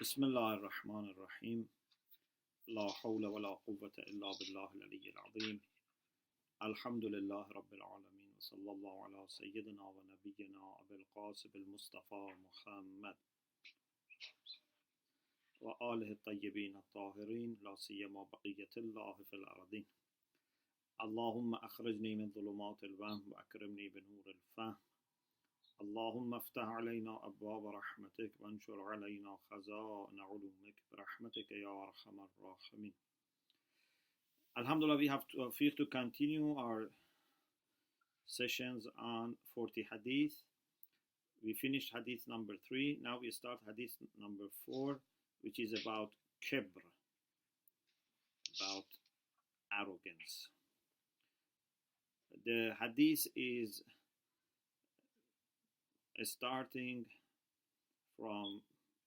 بسم الله الرحمن الرحيم لا حول ولا قوة إلا بالله العلي العظيم الحمد لله رب العالمين وصلى الله على سيدنا ونبينا أبي القاسم المصطفى محمد وآله الطيبين الطاهرين لا سيما بقية الله في الأرضين اللهم أخرجني من ظلمات الوهم وأكرمني بنور الفهم اللهم افتح علينا أبواب رحمتك وانشر علينا خزائن علومك برحمتك يا أرحم الراحمين. Alhamdulillah, we have to continue our sessions on 40 hadith. We finished hadith number 3. Now we start hadith number 4, which is about KIBR, about arrogance. The hadith is starting from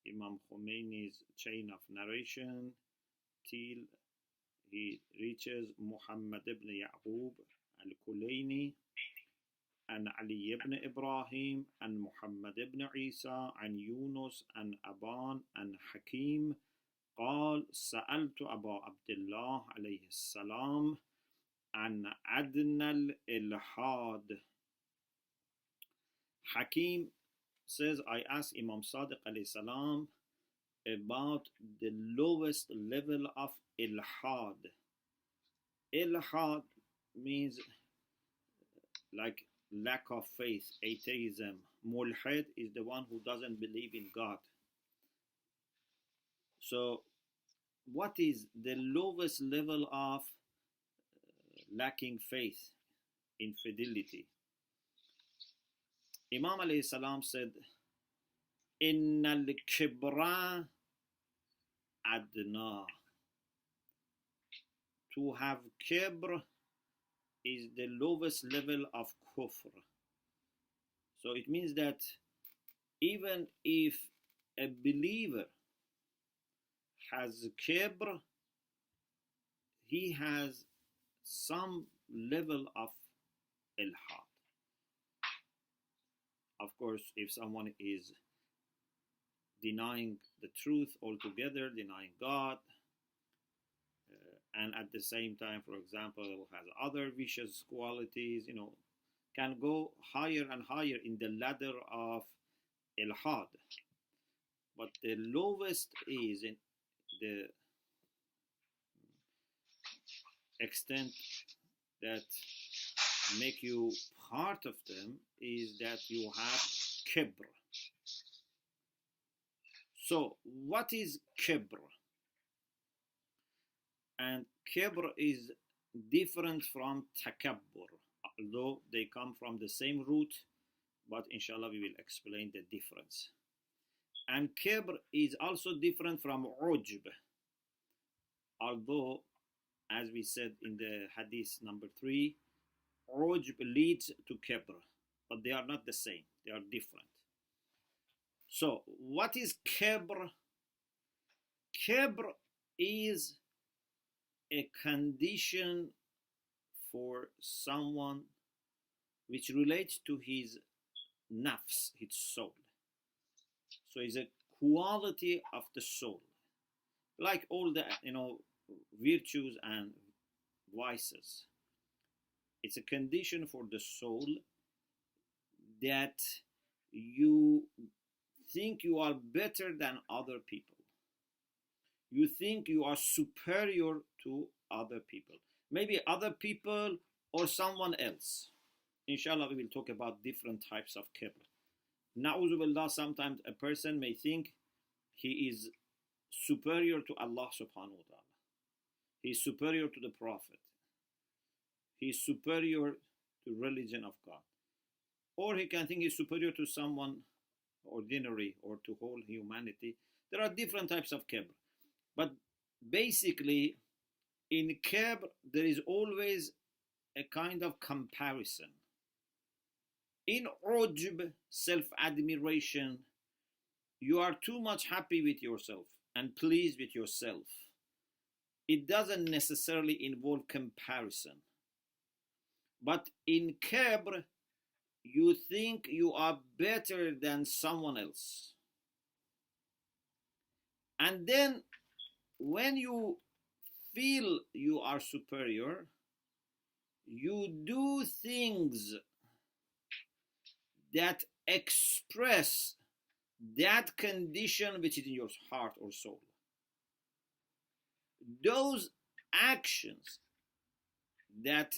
Imam Khomeini's chain of narration till he reaches Muhammad ibn Ya'qub al-Kulaini and Ali ibn Ibrahim and Muhammad ibn Isa and Yunus and Aban and Hakim. قال سألت أبا عبد الله عليه السلام عن أدنى الإلحاد. Hakim says, I asked Imam Sadiq alayhi salam about the lowest level of ilhad. Ilhad means like lack of faith, atheism. Mulhid is the one who doesn't believe in God. So what is the lowest level of lacking faith, infidelity? Imam alayhi salam said, Innal kibra adna. To have kibr is the lowest level of kufr. So it means that even if a believer has kibr, he has some level of ilhad. Of course, if someone is denying the truth altogether, denying God, and at the same time, for example, has other vicious qualities, can go higher and higher in the ladder of ilhad. But the lowest is in the extent that make you part of them is that you have kibr. So what is kibr? And kibr is different from takabbur, although they come from the same root, but inshallah we will explain the difference. And kibr is also different from ujb, although as we said in the hadith number 3, ujb leads to kibr, but they are not the same, they are different. So what is kibr? Kibr is a condition for someone which relates to his nafs, his soul. So it's a quality of the soul, like all the virtues and vices. It's a condition for the soul that you think you are better than other people. You think you are superior to other people. Maybe other people or someone else. Inshallah, we will talk about different types of kibr. Na'udhu billah, sometimes a person may think he is superior to Allah subhanahu wa ta'ala. He is superior to the Prophet. He is superior to religion of God. Or he can think he is superior to someone ordinary or to whole humanity. There are different types of kibr. But basically, in kibr, there is always a kind of comparison. In ujb, self-admiration, you are too much happy with yourself and pleased with yourself. It doesn't necessarily involve comparison. But in kibr, you think you are better than someone else. And then when you feel you are superior, you do things that express that condition which is in your heart or soul. Those actions that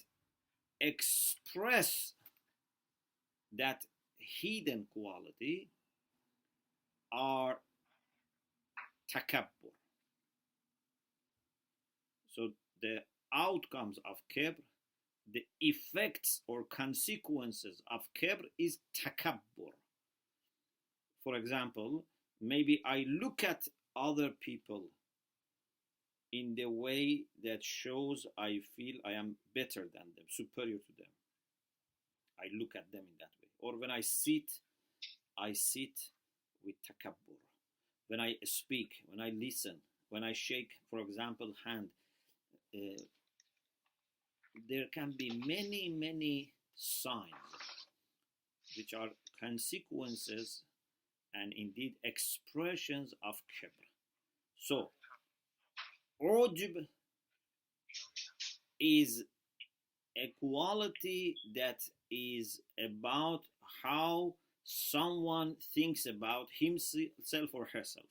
express that hidden quality are takabbur. So the outcomes of kibr, the effects or consequences of kibr is takabbur. For example, maybe I look at other people in the way that shows I feel I am better than them, superior to them. I look at them in that way. Or when I sit with takabbur. When I speak, when I listen, when I shake, for example, hand, there can be many signs which are consequences and indeed expressions of kibr. So, ujb is a quality that is about how someone thinks about himself or herself.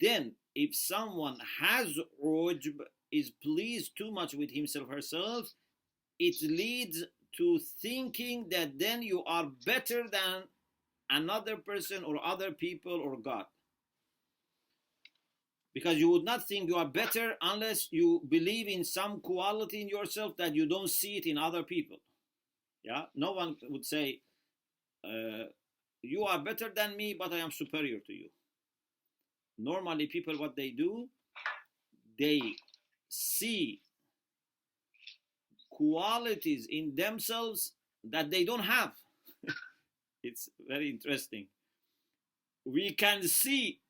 Then, if someone has ujb, is pleased too much with himself or herself, it leads to thinking that then you are better than another person or other people or God. Because you would not think you are better unless you believe in some quality in yourself that you don't see it in other people. Yeah, no one would say, you are better than me, but I am superior to you. Normally, people, what they do, they see qualities in themselves that they don't have. It's very interesting. We can see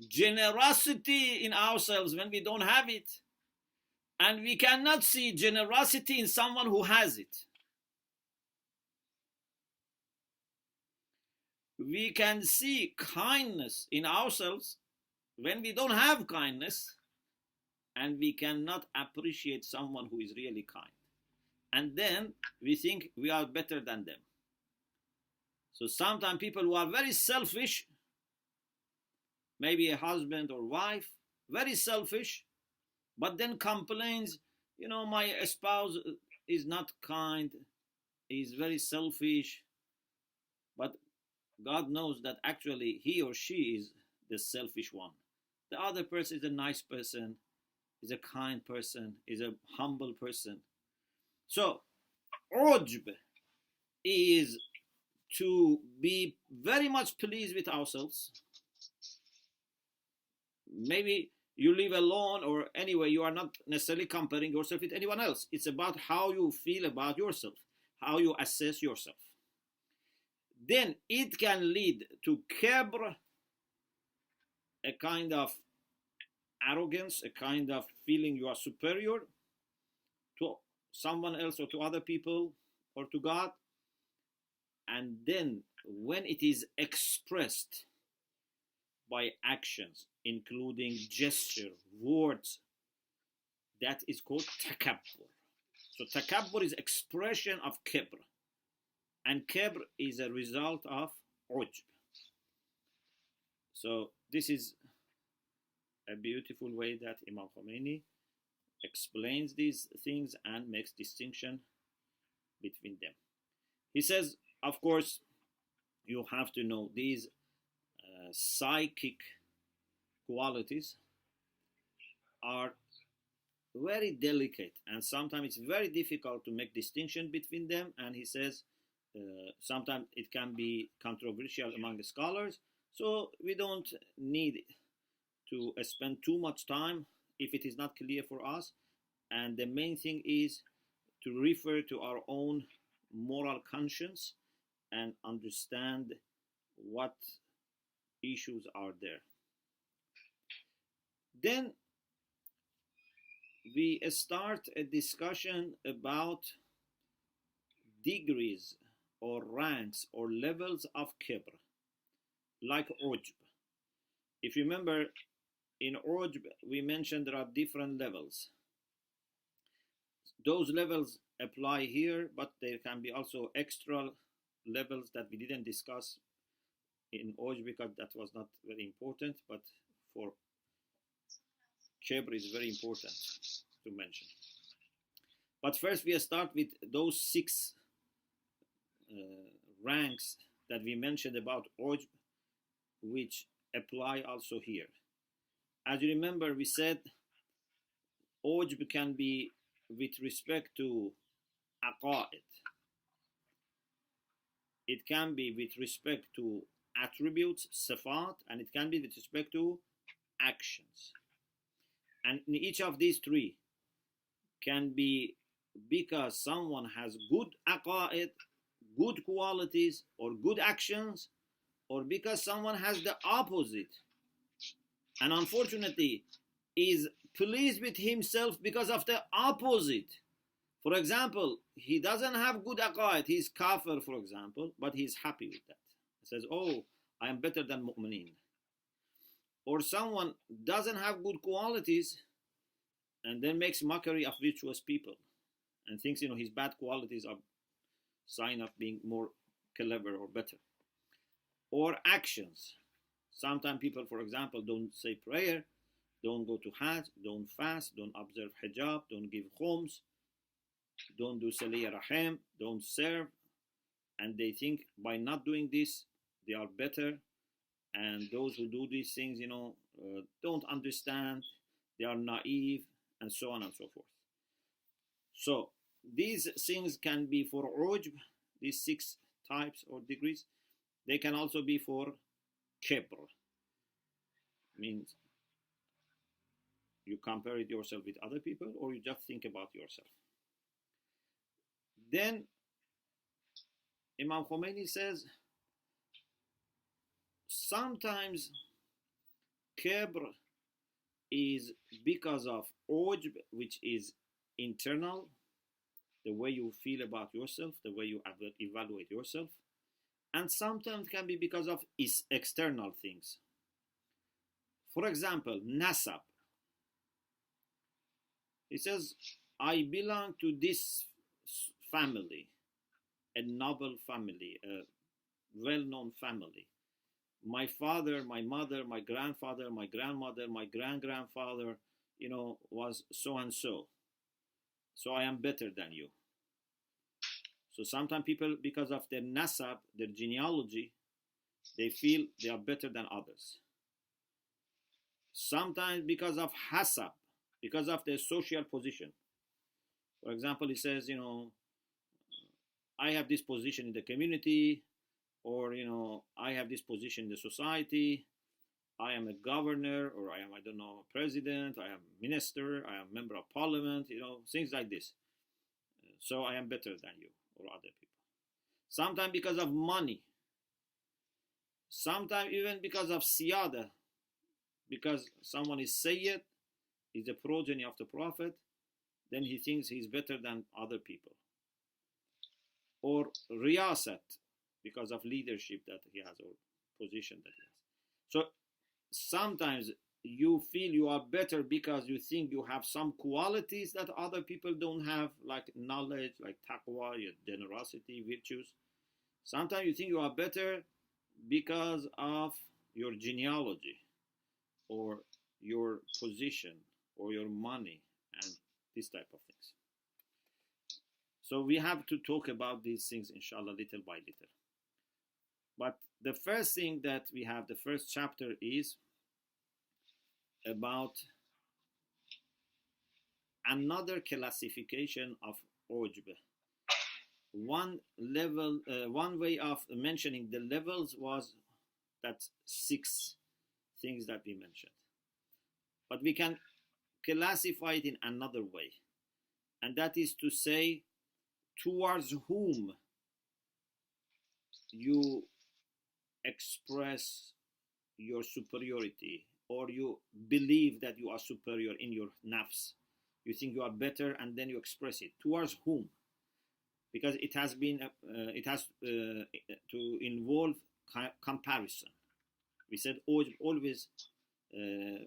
generosity in ourselves when we don't have it, and we cannot see generosity in someone who has it. We can see kindness in ourselves when we don't have kindness, and we cannot appreciate someone who is really kind. And then we think we are better than them. So sometimes people who are very selfish, maybe a husband or wife, very selfish, but then complains, my spouse is not kind, is very selfish. But God knows that actually he or she is the selfish one. The other person is a nice person, is a kind person, is a humble person. So, ujb is to be very much pleased with ourselves. Maybe you live alone, or anyway, you are not necessarily comparing yourself with anyone else. It's about how you feel about yourself, how you assess yourself. Then it can lead to kibr, a kind of arrogance, a kind of feeling you are superior to someone else or to other people or to God. And then when it is expressed by actions, including gesture, words, that is called takabbur. So takabbur is expression of kibr, and kibr is a result of ujb. So this is a beautiful way that Imam Khomeini explains these things and makes distinction between them. He says, of course, you have to know these psychic qualities are very delicate, and sometimes it's very difficult to make distinction between them. And he says sometimes it can be controversial among the scholars, so we don't need to spend too much time if it is not clear for us. And the main thing is to refer to our own moral conscience and understand what issues are there. Then we start a discussion about degrees or ranks or levels of kibr, like ujb. If you remember, in ujb, we mentioned there are different levels. Those levels apply here, but there can be also extra levels that we didn't discuss in ujb because that was not very important, but for KIBR is very important to mention. But first we start with those 6 ranks that we mentioned about ujb, which apply also here. As you remember, we said ujb can be with respect to aqa'id. It can be with respect to attributes, sifat, and it can be with respect to actions. And in each of these 3 can be because someone has good aqa'id, good qualities, or good actions, or because someone has the opposite. And unfortunately, is pleased with himself because of the opposite. For example, he doesn't have good aqa'id, he's kafir, for example, but he's happy with that. He says, oh, I am better than mu'mineen. Or someone doesn't have good qualities and then makes mockery of virtuous people and thinks, his bad qualities are sign of being more clever or better. Or actions. Sometimes people, for example, don't say prayer, don't go to Hajj, don't fast, don't observe hijab, don't give khums, don't do saliyah rahim, don't serve, and they think by not doing this they are better. And those who do these things, don't understand, they are naive, and so on and so forth. So these things can be for ujb, these 6 types or degrees. They can also be for KIBR. Means you compare it yourself with other people, or you just think about yourself. Then Imam Khomeini says, sometimes KIBR is because of ujb, which is internal, the way you feel about yourself, the way you evaluate yourself, and sometimes can be because of external things. For example, nasab. He says, I belong to this family, a noble family, a well-known family. My father, my mother, my grandfather, my grandmother, my grand-grandfather, was so and so. So I am better than you. So sometimes people, because of their nasab, their genealogy, they feel they are better than others. Sometimes because of hasab, because of their social position. For example, he says, I have this position in the community, or, I have this position in the society, I am a governor, or I am, president, I am minister, I am member of parliament, things like this. So I am better than you or other people. Sometimes because of money. Sometimes even because of siyada. Because someone is Sayyid, is a progeny of the Prophet, then he thinks he's better than other people. Or riyasat, because of leadership that he has or position that he has. So sometimes you feel you are better because you think you have some qualities that other people don't have, like knowledge, like taqwa, generosity, virtues. Sometimes you think you are better because of your genealogy or your position or your money and this type of things. So we have to talk about these things, inshallah, little by little. But the first thing that we have, the first chapter, is about another classification of ujb. One way of mentioning the levels was that 6 things that we mentioned. But we can classify it in another way, and that is to say, towards whom you express your superiority, or you believe that you are superior in your nafs. You think you are better, and then you express it. Towards whom? Because it has to involve comparison. We said always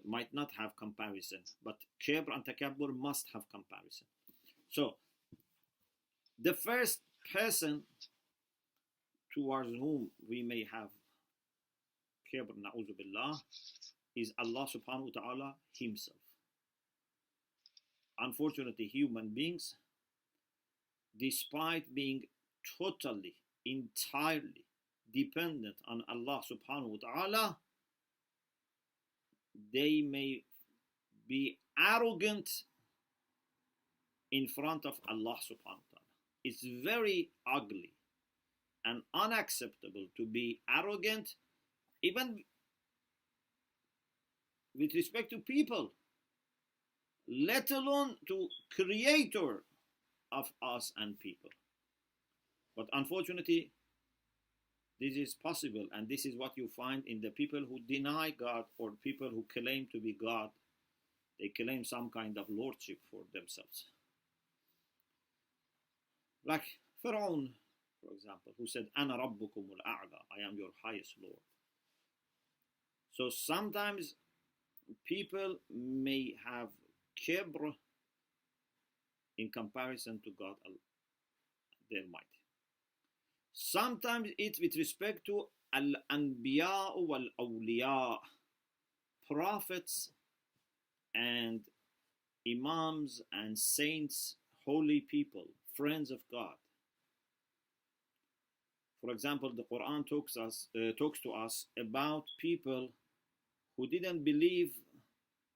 might not have comparison, but kibr and takabbur must have comparison. So the first person towards whom we may have kibr, na'udhu billah, is Allah subhanahu wa ta'ala himself. Unfortunately, human beings, despite being totally, entirely dependent on Allah subhanahu wa ta'ala, they may be arrogant in front of Allah subhanahu wa ta'ala. It's very ugly and unacceptable to be arrogant, even with respect to people, let alone to creator of us and people. But unfortunately, this is possible, and this is what you find in the people who deny God, or people who claim to be God. They claim some kind of lordship for themselves. Like Pharaoh, for example, who said, "Ana rabbukumul a'la," I am your highest Lord. So sometimes people may have kibr in comparison to God, the Almighty. Sometimes it's with respect to al-anbiya wal-awliya, prophets and imams and saints, holy people, friends of God. For example, the Quran talks to us about people who didn't believe,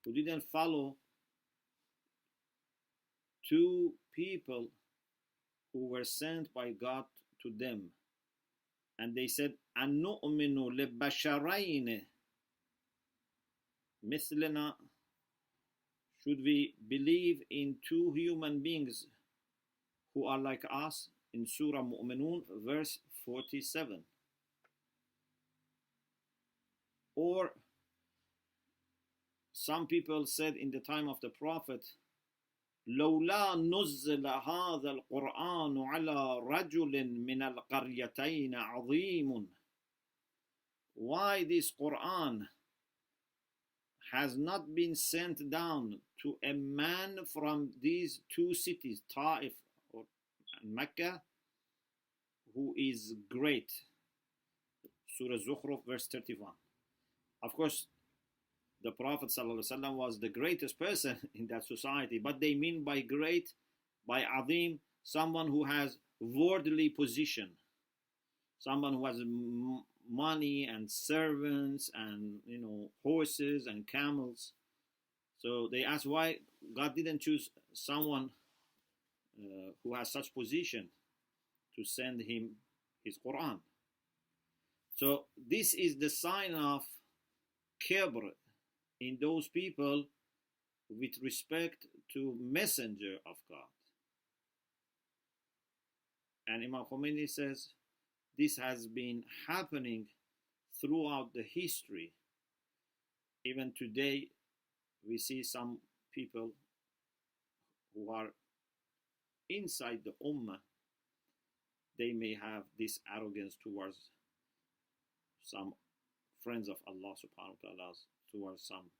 who didn't follow two people who were sent by God to them, and they said, "Anu'minu libasharayn mithlina." Should we believe in two human beings who are like us? In Surah Mu'minun, verse 47. Or some people said in the time of the Prophet, لولا نزل هذا القرآن على رجل من القريتين عظيم. Why this Quran has not been sent down to a man from these two cities, Ta'if and Mecca, who is great? Surah Zukhruf, verse 31. Of course, the Prophet ﷺ was the greatest person in that society, but they mean by great, by azim, someone who has worldly position, someone who has money and servants and horses and camels. So they ask why God didn't choose someone who has such position to send him his Quran. So this is the sign of kibr in those people with respect to messenger of God. And Imam Khomeini says this has been happening throughout the history. Even today, we see some people who are inside the Ummah, they may have this arrogance towards some friends of Allah subhanahu wa ta'ala, towards some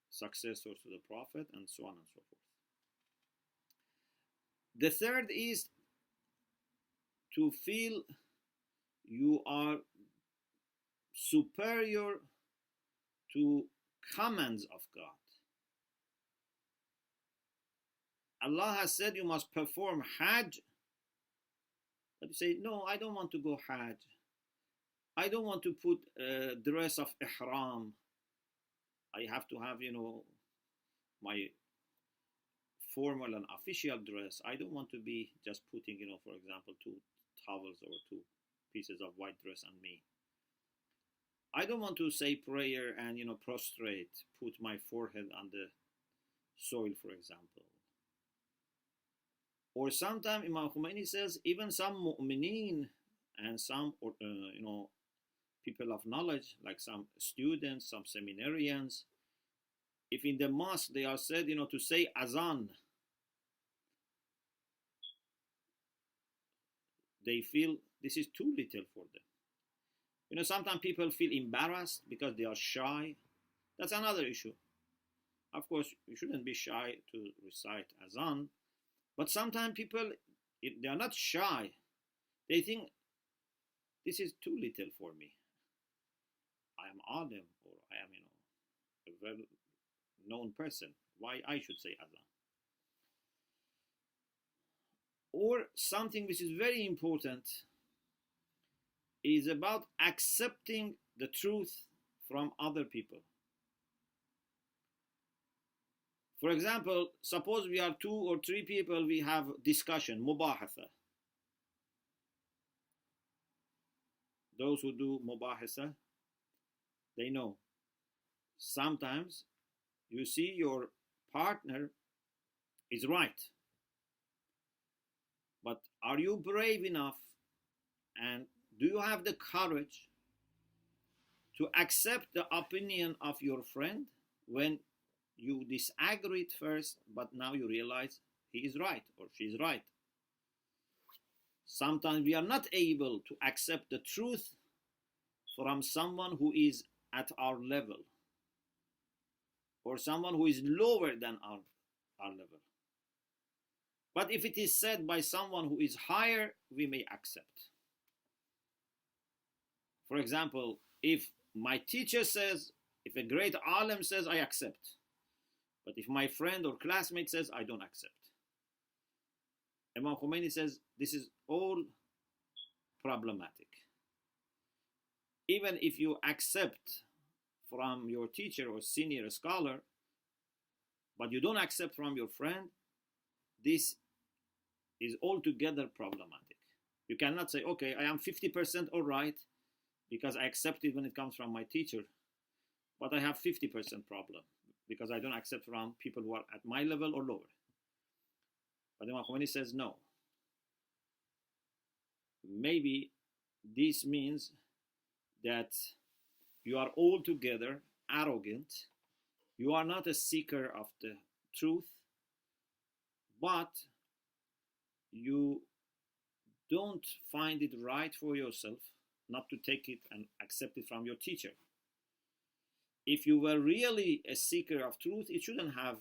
successors to the Prophet, and so on and so forth. The third is to feel you are superior to commands of God. Allah has said you must perform Hajj, but you say, no, I don't want to go Hajj. I don't want to put a dress of ihram. I have to have, my formal and official dress. I don't want to be just putting, for example, 2 towels or 2 pieces of white dress on me. I don't want to say prayer and, prostrate, put my forehead on the soil, for example. Or sometimes Imam Khomeini says even some mu'mineen and some, people of knowledge, like some students, some seminarians, if in the mosque they are said, to say azan, they feel this is too little for them. Sometimes people feel embarrassed because they are shy That's another issue. Of course, you shouldn't be shy to recite azan, but sometimes people, they are not shy. They think this is too little for me. I am alim, or I am, a well-known person. Why I should say azan? Or something which is very important is about accepting the truth from other people. For example, suppose we are 2 or 3 people, we have discussion, mubahatha. Those who do mubahatha, they know. Sometimes you see your partner is right. But are you brave enough, and do you have the courage to accept the opinion of your friend when you disagree at first, but now you realize he is right or she is right? Sometimes we are not able to accept the truth from someone who is at our level, or someone who is lower than our level. But if it is said by someone who is higher, we may accept. For example, if my teacher says, if a great alim says, I accept. But if my friend or classmate says, I don't accept. Imam Khomeini says, this is all problematic. Even if you accept from your teacher or senior scholar, but you don't accept from your friend, this is altogether problematic. You cannot say, okay, I am 50% all right because I accept it when it comes from my teacher, but I have 50% problem because I don't accept from people who are at my level or lower. But Imam Khomeini says no. Maybe this means that you are altogether arrogant. You are not a seeker of the truth, but you don't find it right for yourself not to take it and accept it from your teacher. If you were really a seeker of truth, it shouldn't have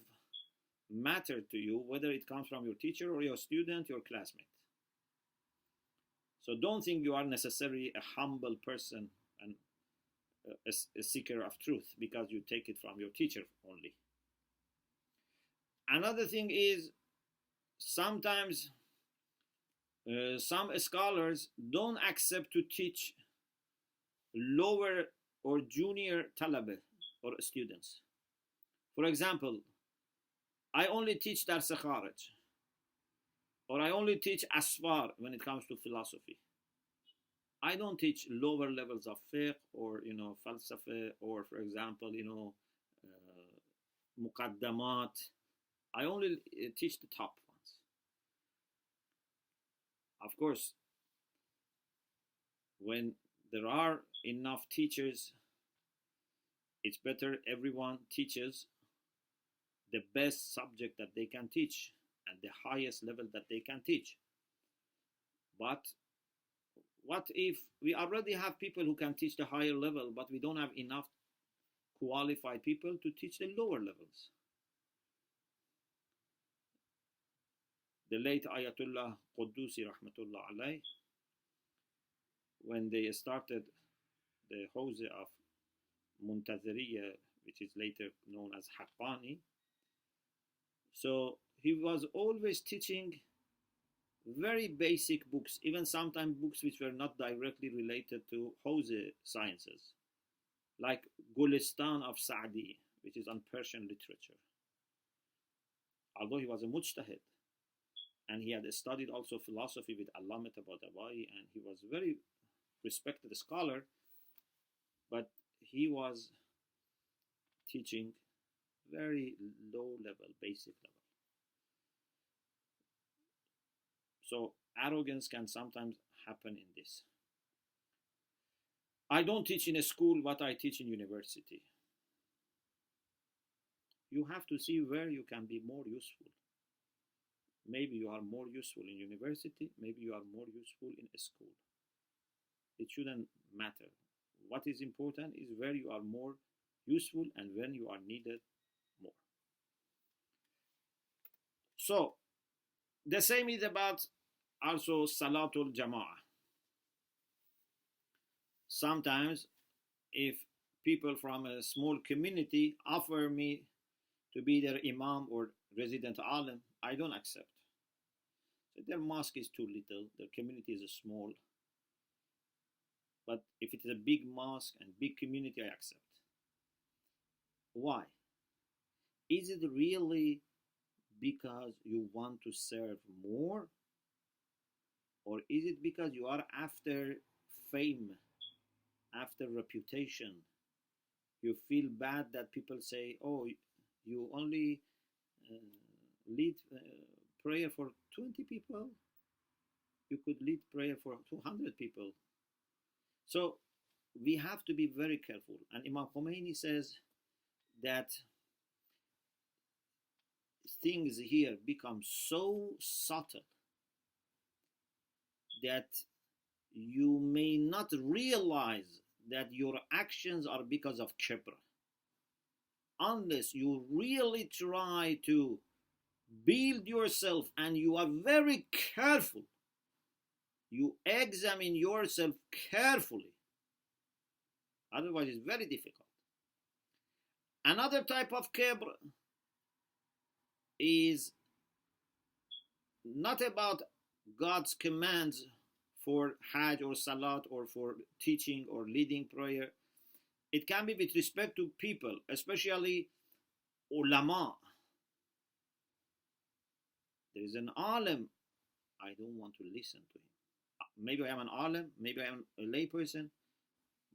mattered to you whether it comes from your teacher or your student, your classmate. So don't think you are necessarily a humble person and a seeker of truth because you take it from your teacher only. Another thing is, sometimes some scholars don't accept to teach lower or junior talaba or students. For example, I only teach Dars Kharaj, or I only teach Asfar when it comes to philosophy. I don't teach lower levels of fiqh or falsafa, or for example muqaddamat. I only teach the top ones. Of course, when there are enough teachers, it's better everyone teaches the best subject that they can teach and the highest level that they can teach. But what if we already have people who can teach the higher level, but we don't have enough qualified people to teach the lower levels? The late Ayatollah Quddusi rahmatullah alayh, when they started the Hawza of Muntaziriya, which is later known as Haqqani, so he was always teaching very basic books, even sometimes books which were not directly related to Hawza sciences, like Gulistan of Sa'di, which is on Persian literature. Although he was a mujtahid, and he had studied also philosophy with Allama Tabatabai, and he was a very respected scholar, but he was teaching very low level, basic level. So arrogance can sometimes happen in this. I don't teach in a school what I teach in university. You have to see where you can be more useful. Maybe you are more useful in university, maybe you are more useful in a school. It shouldn't matter. What is important is where you are more useful and when you are needed more. So the same is about also Salatul Jama'ah. Sometimes if people from a small community offer me to be their imam or resident alim, I don't accept. So their mosque is too little, their community is small. But if it is a big mosque and big community, I accept. Why? Is it really because you want to serve more? Or is it because you are after fame, after reputation? You feel bad that people say, oh, you only lead prayer for 20 people? You could lead prayer for 200 people. So we have to be very careful. And Imam Khomeini says that things here become so subtle that you may not realize that your actions are because of KIBR unless you really try to build yourself and you are very careful. You examine yourself carefully. Otherwise, it's very difficult. Another type of KIBR is not about God's commands for Hajj or Salat or for teaching or leading prayer. It can be with respect to people, especially ulama. There is an alim, I don't want to listen to him. Maybe I am an alim, maybe I am a lay person,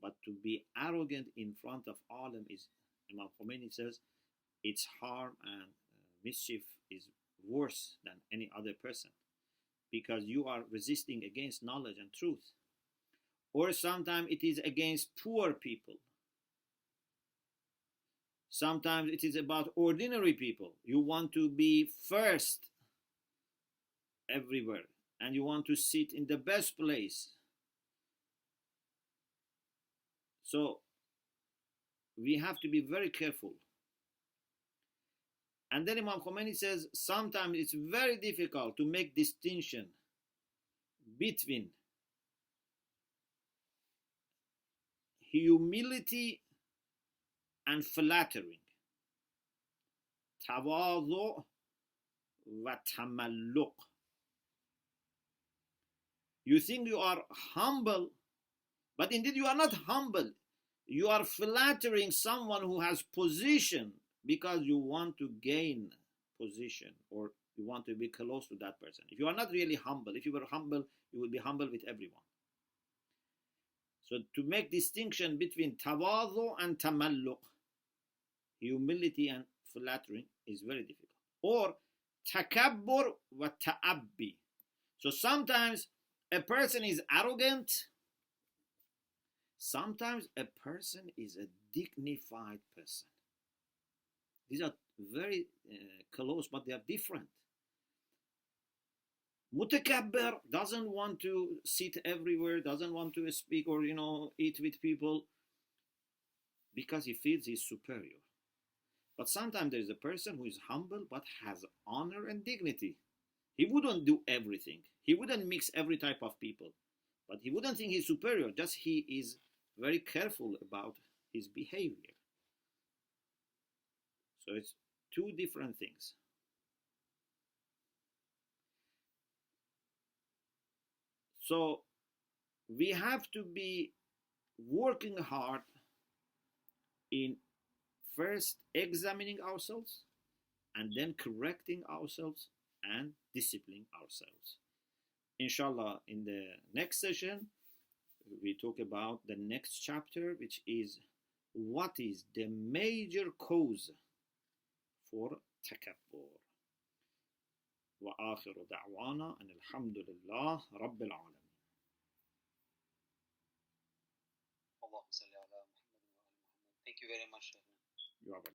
but to be arrogant in front of alim is, Imam Khomeini says, its harm and mischief is worse than any other person, because you are resisting against knowledge and truth. Or sometimes it is against poor people. Sometimes it is about ordinary people. You want to be first everywhere and you want to sit in the best place. So we have to be very careful. And then Imam Khomeini says sometimes it's very difficult to make distinction between humility and flattering. Tawadhu wa tamalluq. You think you are humble, but indeed you are not humble. You are flattering someone who has position because you want to gain position or you want to be close to that person. If you are not really humble, if you were humble, you would be humble with everyone. So to make distinction between tawadhu and tamalluq, humility and flattering, is very difficult. Or takabbur wa ta'abbi. So sometimes a person is arrogant. Sometimes a person is a dignified person. These are very close, but they are different. Mutakabbir doesn't want to sit everywhere, doesn't want to speak or, eat with people because he feels he's superior. But sometimes there's a person who is humble but has honor and dignity. He wouldn't do everything. He wouldn't mix every type of people. But he wouldn't think he's superior, just he is very careful about his behavior. So it's two different things. So we have to be working hard in first examining ourselves and then correcting ourselves and disciplining ourselves. Inshallah, in the next session, we talk about the next chapter, which is what is the major cause for takabbur. وآخر دعوانا أن الحمد لله رب العالمين. اللهم صل على محمد وعلى محمد. Thank you very much. You are welcome.